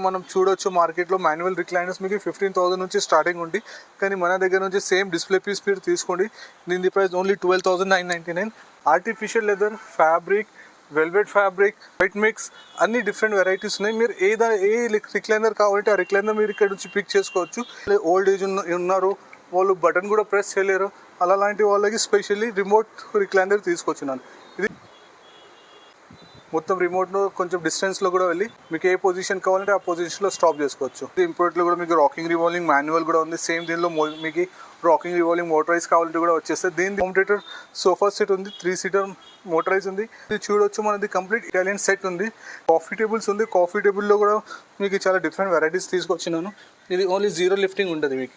మనం చూడొచ్చు మార్కెట్లో మాన్యువల్ రిక్లైనర్స్ మీకు 15,000 నుంచి స్టార్టింగ్ ఉంది. కానీ మన దగ్గర నుంచి సేమ్ డిస్ప్లే పీస్ మీరు తీసుకోండి, దీని price only 12,999. Artificial leather, fabric, velvet fabric, white mix అన్ని డిఫరెంట్ వెరైటీస్ ఉన్నాయి. మీరు ఏ రిక్లైనర్ కావాలంటే ఆ రిక్లైనర్ మీరు ఇక్కడ నుంచి పిక్ చేసుకోవచ్చు. ఓల్డ్ ఏజ్ ఉన్నారు, వాళ్ళు బటన్ కూడా ప్రెస్ చేయలేరు, అలాంటి వాళ్ళకి స్పెషల్లీ రిమోట్ రిక్లైనర్ తీసుకొచ్చినాను. ఇది మొత్తం రిమోట్లో కొంచెం డిస్టెన్స్లో కూడా వెళ్ళి మీకు ఏ పొజిషన్ కావాలంటే ఆ పొజిషన్లో స్టాప్ చేసుకోవచ్చు. ఇంపోర్ట్లో కూడా మీకు రాకింగ్ రివాల్వింగ్ మాన్యువల్ కూడా ఉంది. సేమ్ దీనిలో మీకు రాకింగ్ రివాల్వింగ్ మోటరైజ్ కావాలంటే కూడా వచ్చేస్తుంది. దీని హోమ్ థియేటర్ సోఫా సెట్ ఉంది, 3 సీటర్ మోటరైజ్ ఉంది. ఇది చూడొచ్చు, మనది కంప్లీట్ ఇటాలియన్ సెట్ ఉంది. కాఫీ టేబుల్స్ ఉంది, కాఫీ టేబుల్లో కూడా మీకు చాలా డిఫరెంట్ వెరైటీస్ తీసుకొచ్చినాను. ఇది ఓన్లీ 0 లిఫ్టింగ్ ఉంటుంది మీకు.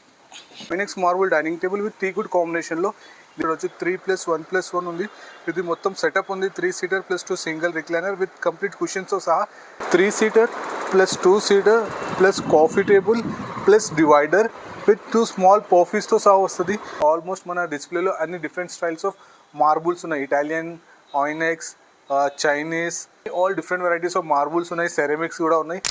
Phoenix marble dining table with టీకుడ్ కాంబినేషన్లో ఇక్కడ వచ్చి 3+1+1 ఉంది. ఇది మొత్తం సెటప్ ఉంది. 3 seater +2 single recliner with complete కుషన్స్తో సహా 3 seater +2 seater plus coffee table plus divider with 2 small పర్ఫీస్తో సహా వస్తుంది. ఆల్మోస్ట్ మన డిస్ప్లేలో అన్ని డిఫరెంట్ స్టైల్స్ ఆఫ్ మార్బుల్స్ ఉన్నాయి. Italian, onyx, Chinese, all different varieties of marbles ఉన్నాయి. సెరామిక్స్ కూడా ఉన్నాయి.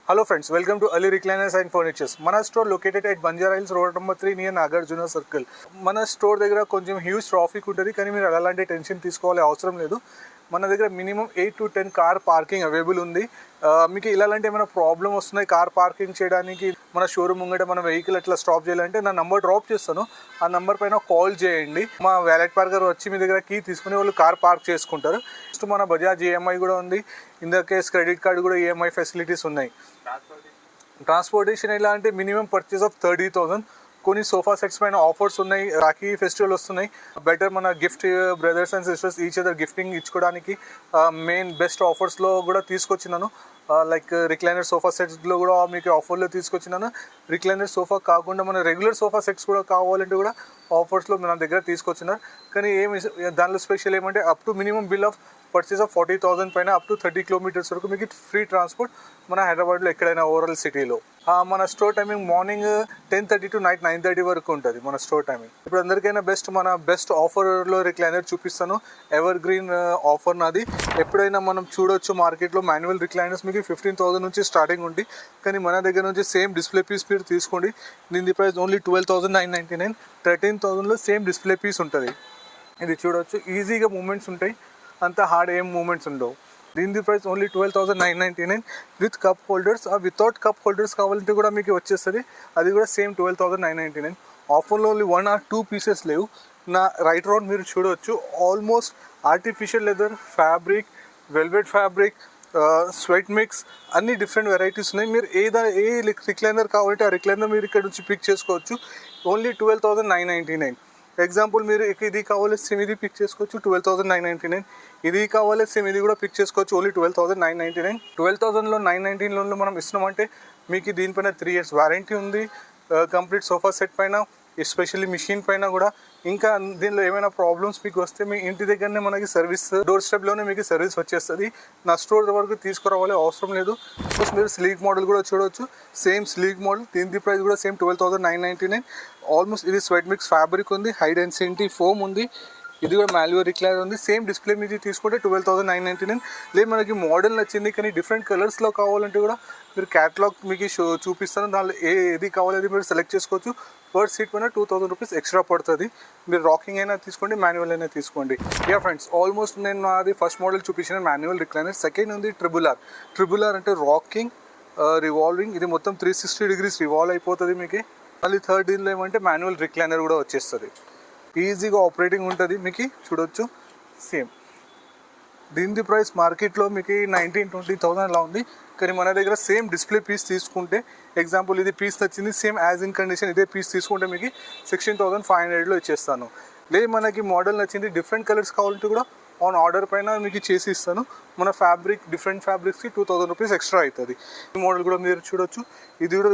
Hello friends, welcome to Ali recliners and furnitures. మన store located at Banjara Hills road number 3 near Nagarjuna circle. మన స్టోర్ దగ్గర కొంచెం హ్యూజ్ ట్రాఫిక్ ఉంటుంది, కానీ మీరు అలాంటి టెన్షన్ తీసుకోవాలి అవసరం లేదు. మన దగ్గర minimum 8 to 10 car parking available ఉంది. మీకు ఇలాంటి ఏమైనా ప్రాబ్లం వస్తున్నాయి కార్ పార్కింగ్ చేయడానికి, మన షోరూమ్ ముంగట మన వెహికల్ అట్లా స్టాప్ చేయాలంటే నా నంబర్ డ్రాప్ చేస్తాను, ఆ నంబర్ పైన కాల్ చేయండి. మా వ్యాలెట్ పార్కర్ వచ్చి మీ దగ్గర కీ తీసుకుని వాళ్ళు కార్ పార్క్ చేసుకుంటారు. నెక్స్ట్ మన బజాజ్ ఈఎంఐ కూడా ఉంది. In the case credit card కూడా ఈఎంఐ ఫెసిలిటీస్ ఉన్నాయి. ట్రాన్స్పోర్టేషన్ ఎలా అంటే మినిమం పర్చేస్ ఆఫ్ 30,000. కొన్ని సోఫా సెట్స్ పైన ఆఫర్స్ ఉన్నాయి. రాఖీ ఫెస్టివల్ వస్తున్నాయి. బెటర్ మన gift brothers and sisters each other gifting ఇచ్చుకోవడానికి మెయిన్ బెస్ట్ ఆఫర్స్లో కూడా తీసుకొచ్చినాను. లైక్ రిక్లైనర్ సోఫా సెట్స్లో కూడా మీకు ఆఫర్లో తీసుకొచ్చినాను. రిక్లైనర్ సోఫా కాకుండా మన రెగ్యులర్ సోఫా సెట్స్ కూడా కావాలంటే కూడా ఆఫర్స్లో మన దగ్గర తీసుకొచ్చినారు. కానీ దానిలో స్పెషల్ ఏమంటే up to minimum bill of purchase of 40,000 పైన అప్ టు 30 కిలోమీటర్స్ వరకు మీకు ఫ్రీ ట్రాన్స్పోర్ట్ మన హైదరాబాద్లో ఎక్కడైనా ఓవరాల్ సిటీలో. మన store timing morning 10:30 to night 9:30 వరకు ఉంటుంది మన స్టోర్ టైమింగ్. ఇప్పుడు అందరికైనా మన బెస్ట్ ఆఫర్లో రిక్లైనర్ చూపిస్తాను. ఎవర్ గ్రీన్ ఆఫర్ నాది. ఎప్పుడైనా మనం చూడొచ్చు మార్కెట్లో మాన్యువల్ రిక్లైనర్స్ మీకు 15,000 నుంచి స్టార్టింగ్ ఉంది. కానీ మన దగ్గర నుంచి సేమ్ డిస్ప్లే పీస్ మీరు తీసుకోండి, దీని ప్రైస్ ఓన్లీ 12,999. 13,000లో సేమ్ డిస్ప్లే పీస్ ఉంటుంది. ఇది చూడొచ్చు, ఈజీగా మూమెంట్స్ ఉంటాయి, అంత హార్డ్ ఏం మూమెంట్స్ ఉండవు. దీని price only 12,999 with cup holders. Without cup holders కావాలంటే కూడా మీకు వచ్చేస్తుంది, అది కూడా సేమ్ 12,999. ఆఫర్లో ఓన్లీ 1 or 2 పీసెస్ లేవు. నా రైట్ రౌండ్ మీరు చూడవచ్చు, almost artificial leather, fabric, velvet fabric, sweat mix అన్ని డిఫరెంట్ వెరైటీస్ ఉన్నాయి. మీరు ఏ రిక్లైనర్ కావాలంటే ఆ రిక్లైనర్ మీరు ఇక్కడ నుంచి పిక్ చేసుకోవచ్చు. ఓన్లీ 12,999. ఎగ్జాంపుల్ మీరు ఇది కావాలి సేమ్ ఇది పిక్ చేసుకోవచ్చు 12,999. ఇది కావాలి సేమ్ ఇది కూడా పిక్ చేసుకోవచ్చు ఓన్లీ 12,999. 12,000లో 999లో మనం ఇస్తున్నామంటే మీకు దీనిపైన 3 years వారంటీ ఉంది. కంప్లీట్ సోఫా సెట్ పైన, ఎస్పెషల్లీ మిషన్ పైన కూడా. ఇంకా దీనిలో ఏమైనా ప్రాబ్లమ్స్ మీకు వస్తే మీ ఇంటి దగ్గరనే మనకి సర్వీస్, డోర్ స్టెప్లోనే మీకు సర్వీస్ వచ్చేస్తుంది. నా స్టోర్ వరకు తీసుకురావాలి అవసరం లేదు. ప్లస్ మీరు స్లీక్ మోడల్ కూడా చూడవచ్చు, సేమ్ స్లీక్ మోడల్. దీని ప్రైస్ కూడా సేమ్ 12,999. ఆల్మోస్ట్ ఇది స్వెట్ మిక్స్ ఫ్యాబ్రిక్ ఉంది, హై డెన్సిటీ ఫోమ్ ఉంది. ఇది కూడా మాన్యువల్ రిక్లైనర్ ఉంది. సేమ్ డిస్ప్లే మీద తీసుకుంటే 12,999. లేదు మనకి మోడల్ నచ్చింది కానీ డిఫరెంట్ కలర్స్లో కావాలంటే కూడా మీరు క్యాటలాగ్ మీకు చూపిస్తాను, దానిలో ఏది కావాలో మీరు సెలెక్ట్ చేసుకోవచ్చు. పర్ సీట్ పైన 2,000 రూపీస్ ఎక్స్ట్రా పడుతుంది. మీరు రాకింగ్ అయినా తీసుకోండి, మాన్యువల్ అయినా తీసుకోండి. యా ఫ్రెండ్స్, ఆల్మోస్ట్ నేను నాది ఫస్ట్ మోడల్ చూపించిన మాన్యువల్ రిక్లైనర్. సెకండ్ ఉంది ట్రిబుల్ ఆర్ అంటే రాకింగ్ రివాల్వింగ్. ఇది మొత్తం 360 degrees రివాల్వ్ అయిపోతుంది మీకు. మళ్ళీ థర్డ్ దీనిలో ఏమంటే మాన్యువల్ రిక్లైనర్ కూడా వచ్చేస్తుంది. ఈజీగా ఆపరేటింగ్ ఉంటుంది మీకు. చూడొచ్చు సేమ్ దీని ప్రైస్ మార్కెట్లో మీకు 19-20,000 అలా ఉంది. కానీ మన దగ్గర సేమ్ డిస్ప్లే పీస్ తీసుకుంటే, ఎగ్జాంపుల్ ఇది పీస్ నచ్చింది, సేమ్ యాజ్ ఇన్ కండిషన్ ఇదే పీస్ తీసుకుంటే మీకు 16,500లో ఇచ్చేస్తాను. లేదు మనకి మోడల్ నచ్చింది, డిఫరెంట్ కలర్స్ కావాలంటే కూడా ఆన్ ఆర్డర్ పైన మీకు చేసి ఇస్తాను. మన ఫ్యాబ్రిక్ డిఫరెంట్ ఫ్యాబ్రిక్స్కి 2,000 రూపీస్ ఎక్స్ట్రా అవుతుంది. ఈ మోడల్ కూడా మీరు చూడొచ్చు, ఇది కూడా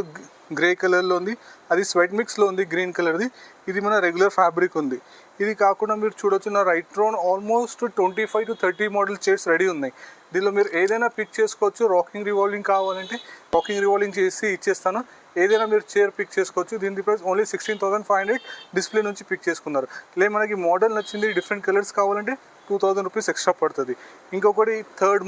గ్రే కలర్లో ఉంది, అది స్వెట్ మిక్స్లో ఉంది గ్రీన్ కలర్ది. ఇది మన రెగ్యులర్ ఫ్యాబ్రిక్ ఉంది. ఇది కాకుండా మీరు చూడొచ్చు నా right round almost 25 to 30 model chairs ready ఉన్నాయి. దీనిలో మీరు ఏదైనా పిక్ చేసుకోవచ్చు. రాకింగ్ రివాల్వింగ్ కావాలంటే రాకింగ్ రివాల్వింగ్ చేసి ఇచ్చేస్తాను. ఏదైనా మీరు చైర్ పిక్ చేసుకోవచ్చు. దీని ప్రైస్ ఓన్లీ 16,500 డిస్ప్లే నుంచి పిక్ చేసుకున్నారు. లేదు మనకి మోడల్ నచ్చింది, డిఫరెంట్ కలర్స్ కావాలంటే 2,000 రూపీస్ ఎక్స్ట్రా పడుతుంది. ఇంకొకటి థర్డ్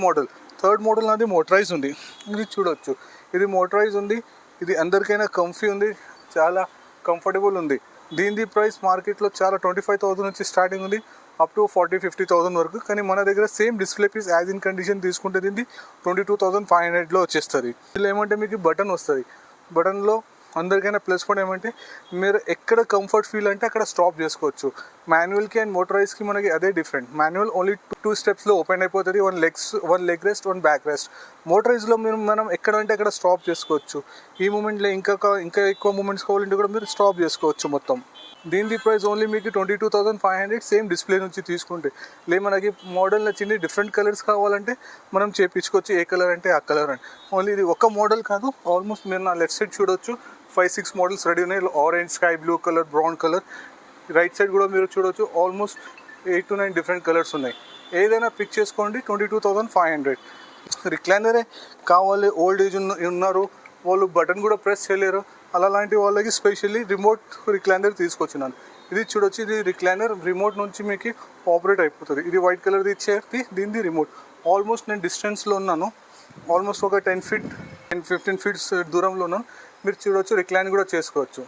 మోడల్ నాది మోటరైజ్ ఉంది. ఇది చూడొచ్చు, ఇది మోటరైజ్ ఉంది, ఇది అందరికైనా కంఫీ ఉంది, చాలా కంఫర్టబుల్ ఉంది. దీని ప్రైస్ మార్కెట్లో చాలా 25,000 నుంచి స్టార్టింగ్ ఉంది, అప్ టు 40-50,000 వరకు. కానీ మన దగ్గర same display piece as in condition తీసుకుంటే దీన్ని 22,500లో వచ్చేస్తుంది. ఇలా ఏమంటే మీకు బటన్ వస్తుంది. బటన్లో అందరికైనా ప్లస్ పాయింట్ ఏమంటే మీరు ఎక్కడ కంఫర్ట్ ఫీల్ అంటే అక్కడ స్టాప్ చేసుకోవచ్చు. మాన్యువల్కి అండ్ మోటరైజ్కి మనకి అదే డిఫరెంట్. మాన్యువల్ ఓన్లీ 2 స్టెప్స్లో ఓపెన్ అయిపోతుంది, 1 లెగ్ రెస్ట్, 1 బ్యాక్ రెస్ట్. మోటరైజ్లో మనం ఎక్కడ అంటే అక్కడ స్టాప్ చేసుకోవచ్చు. ఈ మూమెంట్లో ఇంకా ఎక్కువ మూమెంట్స్ కావాలంటే కూడా మీరు స్టాప్ చేసుకోవచ్చు మొత్తం. దీని ప్రైస్ ఓన్లీ మీకు 22,500 సేమ్ డిస్ప్లే నుంచి తీసుకుంటే. మనకి మోడల్ నచ్చింది, డిఫరెంట్ కలర్స్ కావాలంటే మనం చేయించుకోవచ్చు, ఏ కలర్ అంటే ఆ కలర్ అని. ఓన్లీ ఇది ఒక మోడల్ కాదు, ఆల్మోస్ట్ మీరు నా లెఫ్ట్ సైడ్ చూడొచ్చు 5-6 మోడల్స్ రెడీ ఉన్నాయి. Orange, sky blue colour, brown colour. Right side కూడా మీరు చూడొచ్చు ఆల్మోస్ట్ 8-9 డిఫరెంట్ కలర్స్ ఉన్నాయి. ఏదైనా పిక్ చేసుకోండి. 22,500. రిక్లైనరే కావాలి, ఓల్డ్ ఏజ్ ఉన్నారు, వాళ్ళు బటన్ కూడా ప్రెస్ చేయలేరు, అలాంటి వాళ్ళకి స్పెషల్లీ రిమోట్ రిక్లైనర్ తీసుకొచ్చినాను. ఇది చూడొచ్చు, ఇది రిక్లైనర్ రిమోట్ నుంచి మీకు ఆపరేట్ అయిపోతుంది. ఇది వైట్ కలర్ది ఇచ్చేది, దీనిది రిమోట్. ఆల్మోస్ట్ నేను డిస్టెన్స్లో ఉన్నాను, ఆల్మోస్ట్ ఒక 10-15 ఫీట్స్ దూరంలో ఉన్నాను. మీరు చూడొచ్చు, రిక్లైన్ కూడా చేసుకోవచ్చు.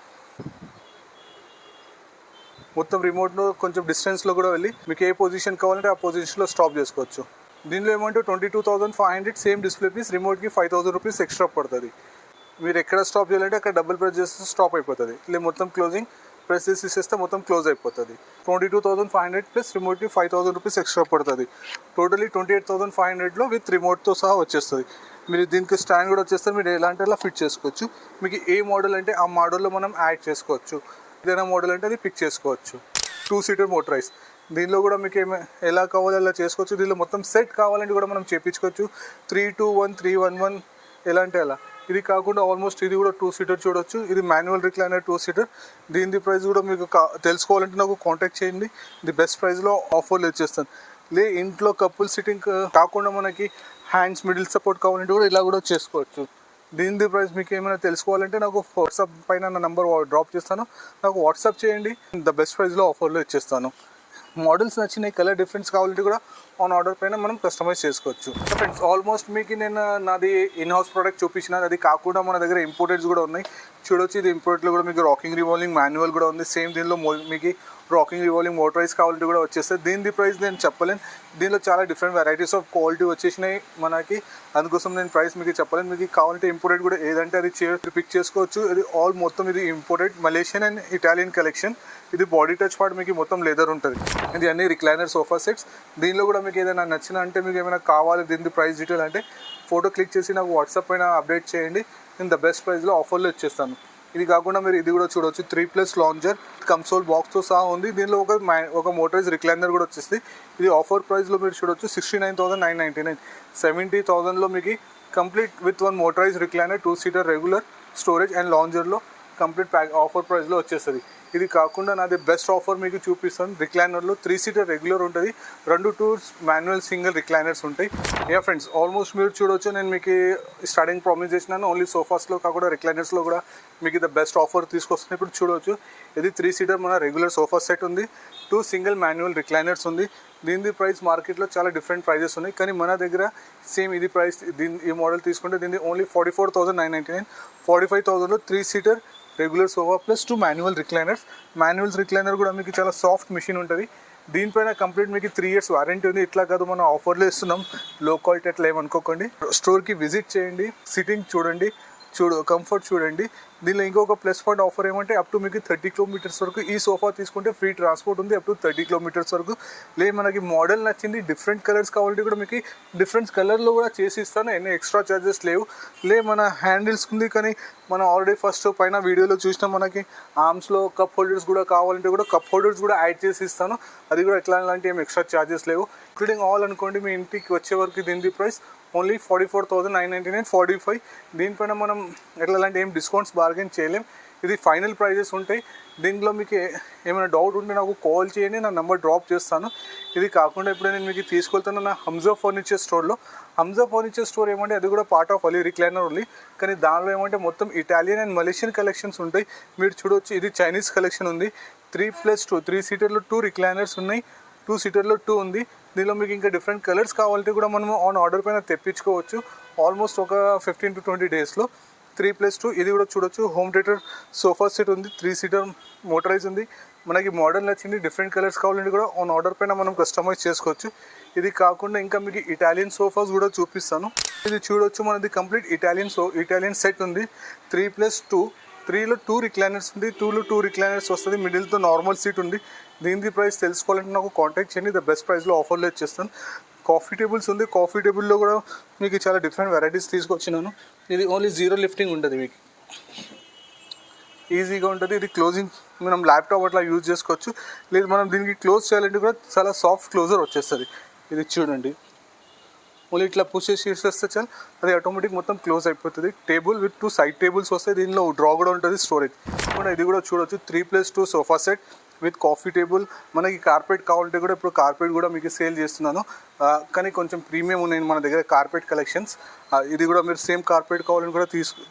మొత్తం రిమోట్లో కొంచెం డిస్టెన్స్లో కూడా వెళ్ళి మీకు ఏ పొజిషన్ కావాలంటే ఆ పొజిషన్లో స్టాప్ చేసుకోవచ్చు. దీనిలో ఏమంటే 22,500 సేమ్ డిస్ప్లే పీస్, రిమోట్కి 5,000 రూపీస్ ఎక్స్ట్రా పడుతుంది. మీరు ఎక్కడ స్టాప్ చేయాలంటే అక్కడ డబుల్ ప్రెస్ చేస్తే స్టాప్ అయిపోతుంది. మొత్తం క్లోజింగ్ ప్రెస్ చేసేస్తే మొత్తం క్లోజ్ అయిపోతుంది. 22,500 ప్లస్ రిమోట్కి 5,000 రూపీస్ ఎక్స్ట్రా పడుతుంది. టోటలీ 28,500లో విత్ రిమోట్తో సహా వచ్చేస్తుంది. మీరు దీనికి స్టాండ్ కూడా వచ్చేస్తారు, మీరు ఎలాంటి అలా ఫిట్ చేసుకోవచ్చు. మీకు ఏ మోడల్ అంటే ఆ మోడల్లో మనం యాడ్ చేసుకోవచ్చు. ఏదైనా మోడల్ అంటే అది పిక్ చేసుకోవచ్చు. 2 సీటర్ మోటరైజ్. దీనిలో కూడా మీకు ఎలా కావాలో అలా చేసుకోవచ్చు. దీనిలో మొత్తం సెట్ కావాలంటే కూడా మనం చేయించుకోవచ్చు. 3-2-1, 3-1-1 ఎలా అంటే అలా. ఇది కాకుండా ఆల్మోస్ట్ ఇది కూడా 2 సీటర్ చూడొచ్చు. ఇది మాన్యువల్ రిక్లైనర్ 2 సీటర్. దీని ప్రైస్ కూడా మీకు తెలుసుకోవాలంటే నాకు కాంటాక్ట్ చేయండి. ఇది బెస్ట్ ప్రైస్లో ఆఫర్లు ఇచ్చేస్తాను. ఇంట్లో కపుల్ సిట్టింగ్ కాకుండా మనకి హ్యాండ్స్ మిడిల్ సపోర్ట్ కావాలంటే కూడా ఇలా కూడా చేసుకోవచ్చు. దీని ప్రైస్ మీకు ఏమైనా తెలుసుకోవాలంటే నాకు వాట్సాప్ పైన నా నెంబర్ డ్రాప్ చేస్తాను, నాకు వాట్సాప్ చేయండి. ద బెస్ట్ ప్రైస్లో ఆఫర్లో ఇచ్చేస్తాను. మోడల్స్ నచ్చినాయి, కలర్ డిఫరెన్స్ కావాలంటే కూడా ఆన్ ఆర్డర్ పైన మనం కస్టమైజ్ చేసుకోవచ్చు. ఫ్రెండ్స్, ఆల్మోస్ట్ మీకు నేను నాది ఇన్ హౌస్ ప్రోడక్ట్ చూపించిన. అది కాకుండా మన దగ్గర ఇంపోర్టెడ్స్ కూడా ఉన్నాయి. చూడొచ్చు, ఇది ఇంపోర్టెడ్లో కూడా మీకు రాకింగ్ రివాల్వింగ్ మాన్యువల్ కూడా ఉంది. సేమ్ దీనిలో మీకు రాకింగ్ రివాల్వింగ్ మోటరైజ్ కావాలంటే కూడా వచ్చేస్తుంది. దీని ప్రైస్ నేను చెప్పలేను, దీనిలో చాలా డిఫరెంట్ వెరైటీస్ ఆఫ్ క్వాలిటీ వచ్చేసినాయి మనకి, అందుకోసం నేను ప్రైస్ మీకు చెప్పలేను. మీకు కావాలంటే ఇంపోర్టెడ్ కూడా ఏదంటే అది పిక్ చేసుకోవచ్చు. ఇది మొత్తం ఇది imported Malaysian and Italian collection. ఇది బాడీ టచ్ పార్ట్ మీకు మొత్తం లెదర్ ఉంటుంది. ఇది అన్ని రిక్లైనర్ సోఫా సెట్స్. దీనిలో కూడా మీకు ఏదైనా నచ్చిన అంటే మీకు ఏమైనా కావాలి దీని ప్రైస్ డీటెయిల్ అంటే ఫోటో క్లిక్ చేసి నాకు వాట్సాప్ పైన అప్డేట్ చేయండి. నేను ద బెస్ట్ ప్రైస్లో ఆఫర్లో ఇచ్చేస్తాను. ఇది కాకుండా మీరు ఇది కూడా చూడవచ్చు, 3+ లాంజర్ కన్సోల్ బాక్స్తో సహా ఉంది. దీనిలో ఒక మోటరైజ్ రిక్లైనర్ కూడా వచ్చేస్తుంది. ఇది ఆఫర్ ప్రైస్లో మీరు చూడవచ్చు 69,999. 70,000లో మీకు complete with 1 motorize recliner 2 seater regular storage and లాంజర్లో కంప్లీట్ ఆఫర్ ప్రైస్లో వచ్చేస్తుంది. ఇది కాకుండా నాది బెస్ట్ ఆఫర్ మీకు చూపిస్తాను. రిక్లైనర్లో 3 సీటర్ రెగ్యులర్ ఉంటుంది, 2 మాన్యువల్ సింగిల్ రిక్లైనర్స్ ఉంటాయి. ఫ్రెండ్స్, ఆల్మోస్ట్ మీరు చూడొచ్చు, నేను మీకు స్టార్టింగ్ ప్రామిస్ చేసినాను ఓన్లీ సోఫాస్లో కాకుండా రిక్లైనర్స్లో కూడా మీకు ద బెస్ట్ ఆఫర్ తీసుకొస్తున్నాను. ఇప్పుడు చూడవచ్చు, ఇది 3 సీటర్ మన రెగ్యులర్ సోఫా సెట్ ఉంది, 2 సింగిల్ మాన్యువల్ రిక్లైనర్స్ ఉంది. దీని ప్రైస్ మార్కెట్లో చాలా డిఫరెంట్ ప్రైజెస్ ఉన్నాయి, కానీ మన దగ్గర సేమ్ ఇది ప్రైస్. ఈ మోడల్ తీసుకుంటే దీన్ని only 44,999. 45,000లో 3 seater regular sofa plus 2 manual recliners. Manual recliner కూడా మీకు చాలా సాఫ్ట్ మెషిన్ ఉంటుంది. దీనిపైన కంప్లీట్ మీకు 3 ఇయర్స్ వారంటీ ఉంది. ఇట్లా కాదు, మనం ఆఫర్లో ఇస్తున్నాం, లో క్వాలిటీ అట్లా ఏమనుకోకండి. స్టోర్కి విజిట్ చేయండి, సిట్టింగ్ చూడండి, కంఫర్ట్ చూడండి. దీనిలో ఇంకొక ప్లస్ పాయింట్ ఆఫర్ ఏమంటే అప్ టు మీకు 30 కిలోమీటర్స్ వరకు ఈ సోఫా తీసుకుంటే ఫ్రీ ట్రాన్స్పోర్ట్ ఉంది. అప్ టు 30 కిలోమీటర్స్ వరకు. మనకి మోడల్ నచ్చింది, డిఫరెంట్ కలర్స్ కావాలంటే కూడా మీకు డిఫరెంట్ కలర్లో కూడా చేసి ఇస్తాను. ఎన్ని ఎక్స్ట్రా ఛార్జెస్ లేవు. మన హ్యాండిల్స్ ఉంది, కానీ మనం ఆల్రెడీ ఫస్ట్ పైన వీడియోలో చూసినా మనకి ఆర్మ్స్లో కప్ హోల్డర్స్ కూడా కావాలంటే కూడా కప్ హోల్డర్స్ కూడా యాడ్ చేసి ఇస్తాను. అది కూడా ఎట్లాంటి ఏం ఎక్స్ట్రా ఛార్జెస్ లేవు. ఇంక్లూడింగ్ ఆల్ అనుకోండి, మీ ఇంటికి వచ్చే వరకు దీని ప్రైస్ ఓన్లీ 44,999, 45. దీనిపైన మనం ఎట్లాంటి ఏం డిస్కౌంట్స్ బార్గెన్ చేయలేం. ఇది ఫైనల్ ప్రైజెస్ ఉంటాయి. దీంట్లో మీకు ఏమైనా డౌట్ ఉంటే నాకు కాల్ చేయండి, నా నెంబర్ డ్రాప్ చేస్తాను. ఇది కాకుండా ఇప్పుడు నేను మీకు తీసుకెళ్తాను నా హంజా ఫర్నిచర్ స్టోర్లో. హంజా ఫర్నిచర్ స్టోర్ ఏమంటే అది కూడా part of Ali recliner only, కానీ దానిలో ఏమంటే మొత్తం ఇటాలియన్ అండ్ మలేషియన్ కలెక్షన్స్ ఉంటాయి. మీరు చూడవచ్చు, ఇది చైనీస్ కలెక్షన్ ఉంది. 3+2 3 సీటర్లో 2 రిక్లైనర్స్ ఉన్నాయి, 2 సీటర్లో 2 ఉంది. దీనిలో మీకు ఇంకా డిఫరెంట్ కలర్స్ కావాలంటే కూడా మనము ఆన్ ఆర్డర్ పైన తెప్పించుకోవచ్చు. ఆల్మోస్ట్ ఒక 15 to 20 డేస్లో. 3+2 ఇది కూడా చూడొచ్చు. హోమ్ థియేటర్ సోఫా సెట్ ఉంది, 3 సీటర్ మోటరైజ్ ఉంది. మనకి మోడల్ నచ్చింది, డిఫరెంట్ కలర్స్ కావాలంటే కూడా ఆన్ ఆర్డర్ పైన మనం కస్టమైజ్ చేసుకోవచ్చు. ఇది కాకుండా ఇంకా మీకు ఇటాలియన్ సోఫాస్ కూడా చూపిస్తాను. ఇది చూడొచ్చు, మనది కంప్లీట్ ఇటాలియన్ సెట్ ఉంది. 3+2, 3లో 2 రిక్లైనర్స్ ఉంది, 2లో 2 రిక్లైనర్స్ వస్తుంది. మిడిల్తో నార్మల్ సీట్ ఉంది. దీని ప్రైస్ తెలుసుకోవాలంటే నాకు కాంటాక్ట్ చేయండి, ద బెస్ట్ ప్రైస్లో ఆఫర్లో ఇచ్చేస్తాను. కాఫీ టేబుల్స్ ఉంది. కాఫీ టేబుల్లో కూడా మీకు చాలా డిఫరెంట్ వెరైటీస్ తీసుకొచ్చినాను. ఇది ఓన్లీ 0 లిఫ్టింగ్ ఉంటుంది, మీకు ఈజీగా ఉంటుంది. ఇది క్లోజింగ్ మనం ల్యాప్టాప్ అట్లా యూజ్ చేసుకోవచ్చు. లేదు మనం దీనికి క్లోజ్ చేయాలంటే కూడా చాలా సాఫ్ట్ క్లోజర్ వచ్చేస్తుంది. ఇది చూడండి, ఓన్లీ ఇట్లా పుష్ చేసేస్తే చాలు, అది ఆటోమేటిక్ మొత్తం క్లోజ్ అయిపోతుంది. టేబుల్ విత్ 2 సైడ్ టేబుల్స్ వస్తాయి. దీనిలో డ్రా కూడా ఉంటుంది, స్టోరేజ్ కూడా. ఇది కూడా చూడొచ్చు, 3+2 sofa set with coffee table. మనకి కార్పెట్ కావాలంటే కూడా ఇప్పుడు కార్పెట్ కూడా మీకు సేల్ చేస్తున్నాను, కానీ కొంచెం ప్రీమియం ఉన్నాయి మన దగ్గర కార్పెట్ కలెక్షన్స్. ఇది కూడా మీరు సేమ్ కార్పెట్ కావాలని కూడా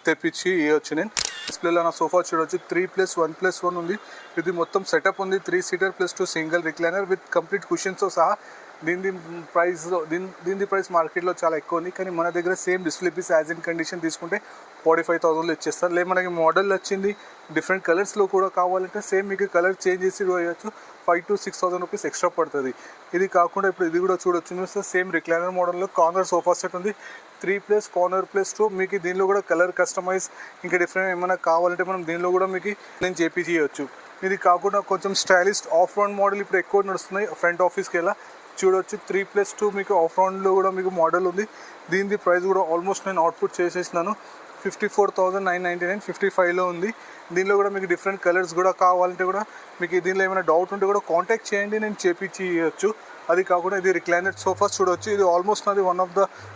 తెప్పించి ఇవ్వచ్చు. నేను డిస్ప్లేలో నా సోఫా చూడవచ్చు, 3+1+1 ఉంది. ఇది మొత్తం సెటప్ ఉంది, 3 seater +2 single recliner with complete కుషన్స్తో సహా. దీని ప్రైస్ మార్కెట్లో చాలా ఎక్కువ ఉంది, కానీ మన దగ్గర same display piece as in condition తీసుకుంటే 45,000లో ఇచ్చేస్తారు. లేదు మనకి మోడల్ వచ్చింది, డిఫరెంట్ కలర్స్లో కూడా కావాలంటే సేమ్ మీకు కలర్ చేంజ్ చేసి వేయచ్చు, 5,000 to 6,000 రూపీస్ ఎక్స్ట్రా పడుతుంది. ఇది కాకుండా ఇప్పుడు ఇది కూడా చూడొచ్చు, సేమ్ రిక్లైనర్ మోడల్లో కార్నర్ సోఫా సెట్ ఉంది. 3+ కార్నర్ +2 మీకు దీనిలో కూడా కలర్ కస్టమైజ్ ఇంకా డిఫరెంట్ ఏమైనా కావాలంటే మనం దీనిలో కూడా మీకు నేను చేయించవచ్చు. ఇది కాకుండా కొంచెం స్టైలిష్ ఆఫ్ రౌండ్ మోడల్ ఇప్పుడు ఎక్కువ నడుస్తున్నాయి ఫ్రంట్ ఆఫీస్కి ఎలా చూడవచ్చు. 3+2 మీకు ఆఫ్ రౌండ్లో కూడా మీకు మోడల్ ఉంది. దీని ప్రైస్ కూడా ఆల్మోస్ట్ నేను అవుట్పుట్ చేసేసినాను, 54,999, 55లో ఉంది. దీనిలో కూడా మీకు డిఫరెంట్ కలర్స్ కూడా కావాలంటే కూడా మీకు దీనిలో ఏమైనా డౌట్ ఉంటే కూడా కాంటాక్ట్ చేయండి, నేను చేయించవచ్చు. అది కాకుండా ఇది రిక్లైనర్ సోఫాస్ చూడవచ్చు. ఇది ఆల్మోస్ట్ నాది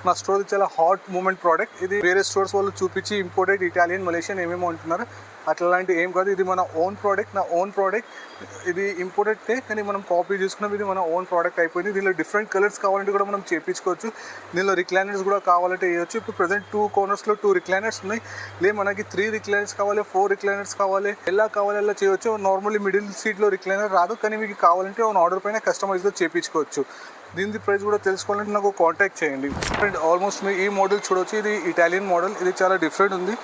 నా స్టోర్ చాలా హాట్ మూమెంట్ ప్రోడక్ట్. ఇది వేరే స్టోర్స్ వాళ్ళు చూపించి ఇంపోర్టెడ్ ఇటాలియన్ మలేషియన్ ఏమేమో అంటున్నారు, అట్లాంటి ఏం కాదు. ఇది మన ఓన్ ప్రోడక్ట్, నా ఓన్ ప్రోడక్ట్. ఇది ఇంపోర్టెడ్తే కానీ మనం కాపీ చేసుకున్నాం, ఇది మన ఓన్ ప్రోడక్ట్ అయిపోయింది. దీనిలో డిఫరెంట్ కలర్స్ కావాలంటే కూడా మనం చేయించుకోవచ్చు. దీనిలో రిక్లైనర్స్ కూడా కావాలంటే వేయచ్చు. ఇప్పుడు ప్రజెంట్ 2 కార్నర్స్లో 2 రిక్లైనర్స్ ఉన్నాయి. లేదు మనకి 3 రిక్లైనర్స్ కావాలి, 4 రిక్లైనర్స్ కావాలి, ఎలా కావాలి అలా చేయవచ్చు. నార్మల్లీ మిడిల్ సీట్లో రిక్లైనర్ రాదు, కానీ మీకు కావాలంటే ఆర్డర్ పైన కస్టమైజ్లో చేయించుకోవచ్చు. దీని ప్రైస్ కూడా తెలుసుకోవాలంటే నాకు కాంటాక్ట్ చేయండి. ఆల్మోస్ట్ మీరు ఈ మోడల్ చూడవచ్చు, ఇది ఇటాలియన్ మోడల్. ఇది చాలా డిఫరెంట్ ఉంది.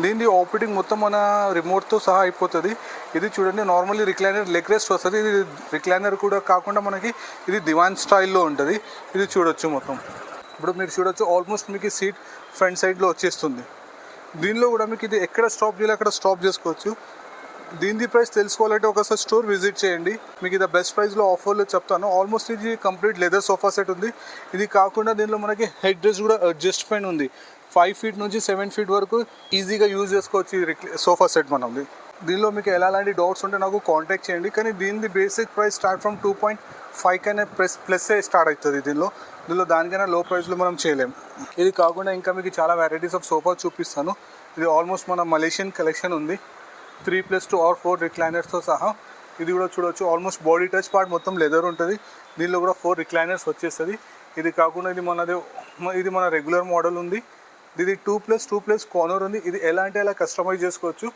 దీని ఆపరేటింగ్ మొత్తం మన రిమోట్తో సహా అయిపోతుంది. ఇది చూడండి, నార్మల్లీ రిక్లైనర్ లెగ్ రెస్ట్ వస్తుంది. ఇది రిక్లైనర్ కూడా కాకుండా మనకి ఇది దివాన్ స్టైల్లో ఉంటుంది. ఇది చూడొచ్చు మొత్తం. ఇప్పుడు మీరు చూడొచ్చు, ఆల్మోస్ట్ మీకు సీట్ ఫ్రంట్ సైడ్లో వచ్చేస్తుంది. దీనిలో కూడా మీకు ఇది ఎక్కడ స్టాప్ చేయాలి అక్కడ స్టాప్ చేసుకోవచ్చు. దీని ప్రైస్ తెలుసుకోవాలంటే ఒకసారి స్టోర్ విజిట్ చేయండి, మీకు ఇది బెస్ట్ ప్రైస్లో ఆఫర్లో చెప్తాను. ఆల్మోస్ట్ ఇది కంప్లీట్ లెదర్ సోఫా సెట్ ఉంది. ఇది కాకుండా దీనిలో మనకి హెడ్ రెస్ట్ కూడా అడ్జస్ట్మెంట్ ఉంది. 5 feet నుంచి 7 feet వరకు ఈజీగా యూజ్ చేసుకోవచ్చు ఈ సోఫా సెట్ మనది. దీనిలో మీకు ఎలాంటి డౌట్స్ ఉంటే నాకు కాంటాక్ట్ చేయండి. కానీ దీని బేసిక్ ప్రైస్ స్టార్ట్ ఫ్రమ్ 2.5 కైనా ప్లస్ స్టార్ట్ అవుతుంది. దీనిలో దానికైనా లో ప్రైస్లో మనం చేయలేము. ఇది కాకుండా ఇంకా మీకు చాలా వెరైటీస్ ఆఫ్ సోఫా చూపిస్తాను. ఇది ఆల్మోస్ట్ మన మలేషియన్ కలెక్షన్ ఉంది, 3+2 or 4 రిక్లైనర్స్తో సహా. ఇది కూడా చూడవచ్చు, ఆల్మోస్ట్ బాడీ టచ్ పార్ట్ మొత్తం లెదర్ ఉంటుంది. దీనిలో కూడా 4 రిక్లైనర్స్ వచ్చేస్తుంది. ఇది కాకుండా ఇది మన రెగ్యులర్ మోడల్ ఉంది. ఇది 2+2+ కార్నర్ ఉంది. ఇది ఎలా అంటే అలా కస్టమైజ్ చేసుకోవచ్చు.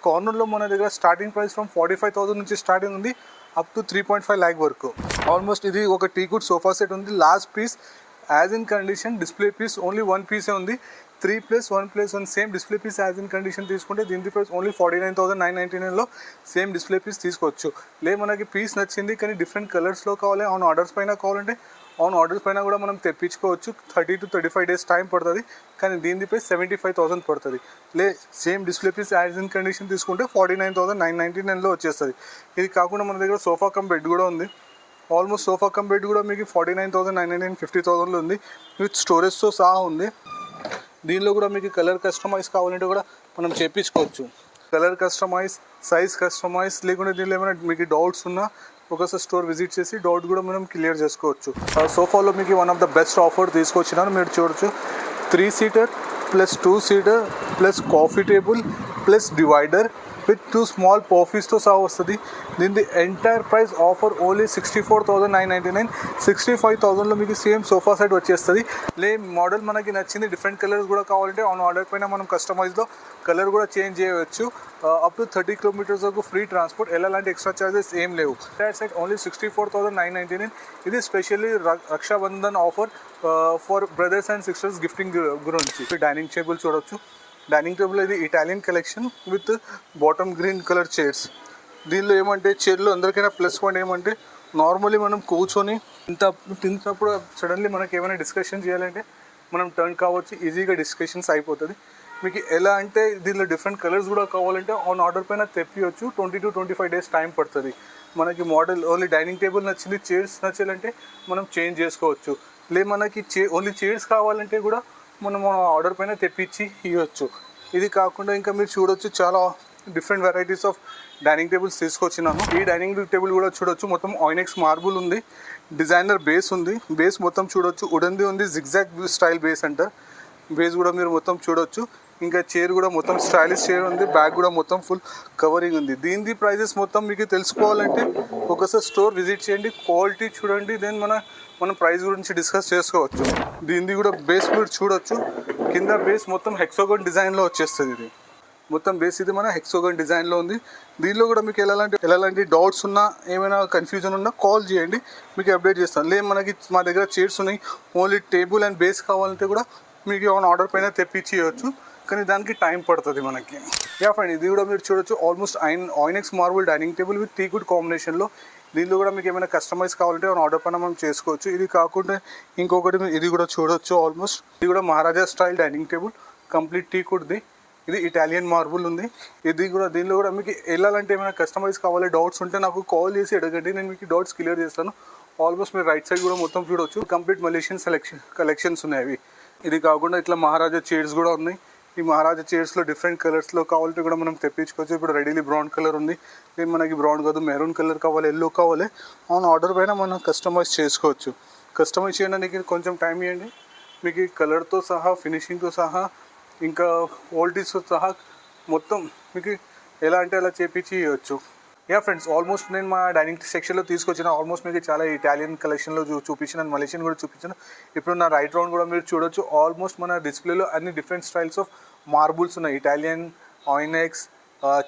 కార్నర్లో మన దగ్గర స్టార్టింగ్ ప్రైస్ ఫ్రమ్ 45,000 నుంచి స్టార్టింగ్ ఉంది, అప్ టు 3.5 lakh వరకు. ఆల్మోస్ట్ ఇది ఒక టీకుడ్ సోఫా సెట్ ఉంది. Last piece as in condition, display piece only 1 పీసే ఉంది. 3+1+1 same display piece as in condition తీసుకుంటే దీని ప్రైస్ ఓన్లీ 49,999లో సేమ్ డిస్ప్లే పీస్ తీసుకోవచ్చు. మనకి పీస్ నచ్చింది కానీ డిఫరెంట్ కలర్స్లో కావాలి, ఆన్ ఆర్డర్స్ పైన కావాలంటే ఆన్ ఆర్డర్స్ పైన కూడా మనం తెప్పించుకోవచ్చు. 30 to 35 days టైం పడుతుంది, కానీ దీని ప్రైస్ 75,000 పడుతుంది. Same display piece as in condition తీసుకుంటే 49,999లో వచ్చేస్తుంది. ఇది కాకుండా మన దగ్గర సోఫా కమ్ బెడ్ కూడా ఉంది. ఆల్మోస్ట్ సోఫా కమ్ బెడ్ కూడా మీకు 49,999, 50,000లో ఉంది. విత్ స్టోరేజ్తో సహా ఉంది. దీనిలో కూడా మీకు కలర్ కస్టమైజ్ కావాలంటే కూడా మనం చేయించుకోవచ్చు. కలర్ కస్టమైజ్, సైజ్ కస్టమైజ్, లేకుంటే దీనిలో ఏమైనా మీకు డౌట్స్ ఉన్నా ఒకసారి స్టోర్ విజిట్ చేసి డౌట్ కూడా మనం క్లియర్ చేసుకోవచ్చు. సోఫాలో మీకు one of the best offer తీసుకొచ్చినాను. మీరు చూడొచ్చు, 3 seater +2 seater + coffee table + divider with 2 small పర్ఫీస్తో సహా వస్తుంది. దీని ఎంటైర్ ప్రైస్ ఆఫర్ ఓన్లీ 64,999. 65,000లో మీకు సేమ్ సోఫా సెట్ వచ్చేస్తుంది. మోడల్ మనకి నచ్చింది, డిఫరెంట్ కలర్స్ కూడా కావాలంటే ఆన్ ఆర్డర్ పైన మనం కస్టమైజ్లో కలర్ కూడా చేంజ్ చేయవచ్చు. అప్ టు 30 కిలోమీటర్స్ వరకు ఫ్రీ ట్రాన్స్పోర్ట్, ఎలాంటి ఎక్స్ట్రా చార్జెస్ ఏం లేవు. That set only 64,999. ఇది specially Rakshabandhan offer for brothers and sisters gifting గురించి. డైనింగ్ టేబుల్ చూడొచ్చు. డైనింగ్ టేబుల్ ఇది Italian collection with bottom green colour chairs. దీనిలో ఏమంటే చైర్లో అందరికైనా ప్లస్ పాయింట్ ఏమంటే నార్మల్లీ మనం కూర్చొని తింటప్పుడు సడన్లీ మనకి ఏమైనా డిస్కషన్ చేయాలంటే మనం టర్న్ కావచ్చు, ఈజీగా డిస్కషన్స్ అయిపోతుంది. మీకు ఎలా అంటే దీనిలో డిఫరెంట్ కలర్స్ కూడా కావాలంటే ఆన్ ఆర్డర్ పైన తెప్పియచ్చు. 20 to 25 days టైం పడుతుంది. మనకి మోడల్ ఓన్లీ డైనింగ్ టేబుల్ నచ్చింది, చైర్స్ నచ్చాలంటే మనం చేంజ్ చేసుకోవచ్చు. మనకి ఓన్లీ చైర్స్ కావాలంటే కూడా మనం ఆర్డర్ పైన తెప్పించి ఇవ్వచ్చు. ఇది కాకుండా ఇంకా మీరు చూడొచ్చు చాలా different varieties of dining tables తీసుకొచ్చినాను. ఈ డైనింగ్ టేబుల్ కూడా చూడొచ్చు. మొత్తం ఆయినెక్స్ మార్బుల్ ఉంది, డిజైనర్ బేస్ ఉంది. బేస్ మొత్తం చూడొచ్చు, ఉడన్ది ఉంది, జిగ్జాగ్ స్టైల్ బేస్ అంటారు. బేస్ కూడా మీరు మొత్తం చూడొచ్చు. ఇంకా చైర్ కూడా మొత్తం స్టైలిష్ చైర్ ఉంది, బ్యాగ్ కూడా మొత్తం ఫుల్ కవరింగ్ ఉంది. దీని ప్రైజెస్ మొత్తం మీకు తెలుసుకోవాలంటే ఒకసారి స్టోర్ విజిట్ చేయండి, క్వాలిటీ చూడండి, దెన్ మనం ప్రైస్ గురించి డిస్కస్ చేసుకోవచ్చు. దీనిది కూడా బేస్ మీరు చూడొచ్చు. కింద బేస్ మొత్తం హెక్సాగన్ డిజైన్లో వచ్చేస్తుంది. ఇది మొత్తం బేస్ ఇది మన హెక్సాగన్ డిజైన్లో ఉంది. దీనిలో కూడా మీకు ఎలాంటి డౌట్స్ ఉన్నా, ఏమైనా కన్ఫ్యూజన్ ఉన్నా కాల్ చేయండి, మీకు అప్డేట్ చేస్తాను. మనకి మా దగ్గర చైర్స్ ఉన్నాయి, ఓన్లీ టేబుల్ అండ్ బేస్ కావాలంటే కూడా మీకు ఆన్ ఆర్డర్ పైన తెప్పించి ఇవ్వచ్చు, కానీ దానికి టైం పడుతుంది మనకి. ఫ్రెండ్, ఇది కూడా మీరు చూడొచ్చు. Almost onyx marble dining table with టీకుడ్ కాంబినేషన్లో. దీనిలో కూడా మీకు ఏమైనా కస్టమైజ్ కావాలంటే ఆన్ ఆర్డర్ పైన మనం చేసుకోవచ్చు. ఇది కాకుండా ఇంకొకటి ఇది కూడా చూడొచ్చు. ఆల్మోస్ట్ ఇది కూడా మహారాజా స్టైల్ డైనింగ్ టేబుల్, కంప్లీట్ టీకుడ్ది. ఇది ఇటాలియన్ మార్బుల్ ఉంది. దీనిలో కూడా మీకు వెళ్ళాలంటే ఏమైనా కస్టమైజ్ కావాలి, డౌట్స్ ఉంటే నాకు కాల్ చేసి అడగండి, నేను మీకు డౌట్స్ క్లియర్ చేస్తాను. ఆల్మోస్ట్ మీరు రైట్ సైడ్ కూడా మొత్తం చూడొచ్చు. కంప్లీట్ మలేషియన్ కలెక్షన్స్ ఉన్నాయి అవి. ఇది కాకుండా ఇట్లా మహారాజా చైర్స్ కూడా ఉన్నాయి. ఈ మహారాజా చైర్స్లో డిఫరెంట్ కలర్స్లో కావాలంటే కూడా మనం తెప్పించుకోవచ్చు. ఇప్పుడు రెడీలీ బ్రౌన్ కలర్ ఉంది, నేను మనకి బ్రౌన్ కాదు మెరూన్ కలర్ కావాలి, ఎల్లో కావాలి, ఆన్ ఆర్డర్ పైన మనం కస్టమైజ్ చేసుకోవచ్చు. కస్టమైజ్ చేయడానికి కొంచెం టైం ఇవ్వండి, మీకు కలర్తో సహా, ఫినిషింగ్తో సహా, ఇంకా క్వాలిటీస్తో సహా మొత్తం మీకు ఎలా అంటే అలా చేపించి ఇవ్వచ్చు. ఫ్రెండ్స్, ఆల్మోస్ట్ నేను మా డైనింగ్ సెక్షన్లో తీసుకొచ్చిన ఆల్మోస్ట్ మీకు చాలా ఇటాలియన్ కలెక్షన్లో చూపించిన, మలేషియన్ కూడా చూపించాను. ఇప్పుడు నా రైట్ రౌండ్ కూడా మీరు చూడొచ్చు. ఆల్మోస్ట్ మన డిస్ప్లేలో అన్ని డిఫరెంట్ స్టైల్స్ ఆఫ్ మార్బుల్స్ ఉన్నాయి. ఇటాలియన్, ఆయినెక్స్,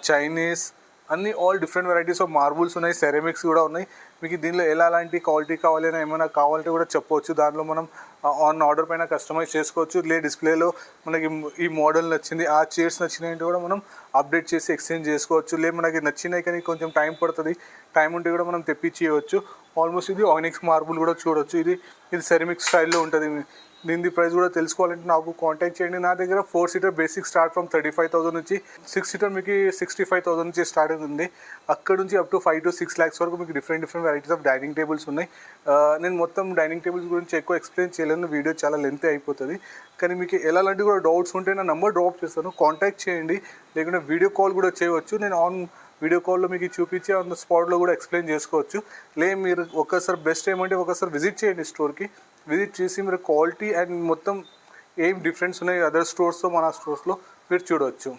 చైనీస్, అన్ని all different varieties of marbles ఉన్నాయి. సెరామిక్స్ కూడా ఉన్నాయి. మీకు దీనిలో ఎలాంటి క్వాలిటీ కావాలైనా ఏమైనా కావాలంటే కూడా చెప్పవచ్చు. దానిలో మనం ఆన్ ఆర్డర్ పైన కస్టమైజ్ చేసుకోవచ్చు. డిస్ప్లేలో మనకి ఈ మోడల్ నచ్చింది, ఆ చైర్స్ నచ్చినాయంటే కూడా మనం అప్డేట్ చేసి ఎక్స్చేంజ్ చేసుకోవచ్చు. మనకి నచ్చినాయి కానీ కొంచెం టైం పడుతుంది, టైం ఉంటే కూడా మనం తెప్పించి ఇవ్వచ్చు. ఆల్మోస్ట్ ఇది ఆయినెక్స్ మార్బుల్ కూడా చూడొచ్చు. ఇది సెరామిక్ స్టైల్లో ఉంటుంది. దీని ప్రైస్ కూడా తెలుసుకోవాలంటే నాకు కాంటాక్ట్ చేయండి. నా దగ్గర 4 సీటర్ బేసిక్ స్టార్ట్ ఫ్రమ్ 35,000 నుంచి, 6 సీటర్ మీకు 65,000 నుంచి స్టార్ట్ ఉంది. అక్కడ నుంచి అప్ టు 5 to 6 lakhs వరకు మీకు different varieties of dining tables ఉన్నాయి. నేను మొత్తం డైనింగ్ టేబుల్స్ గురించి ఎక్కువ ఎక్స్ప్లెయిన్ చేయలేను, వీడియో చాలా లెంత్ అయిపోతుంది. కానీ మీకు ఎలాంటి కూడా డౌట్స్ ఉంటే నా నెంబర్ డ్రాప్ చేస్తాను, కాంటాక్ట్ చేయండి. లేకుంటే వీడియో కాల్ కూడా చేయవచ్చు. నేను వీడియో కాల్లో మీకు చూపించి ఆన్ ద స్పాట్లో కూడా ఎక్స్ప్లెయిన్ చేసుకోవచ్చు. మీరు ఒకసారి బెస్ట్ ఏమంటే ఒకసారి విజిట్ చేయండి స్టోర్కి. విజిట్ చేసి మీరు క్వాలిటీ అండ్ మొత్తం ఏం డిఫరెన్స్ ఉన్నాయి అదర్ స్టోర్స్తో మన స్టోర్స్లో మీరు చూడవచ్చు.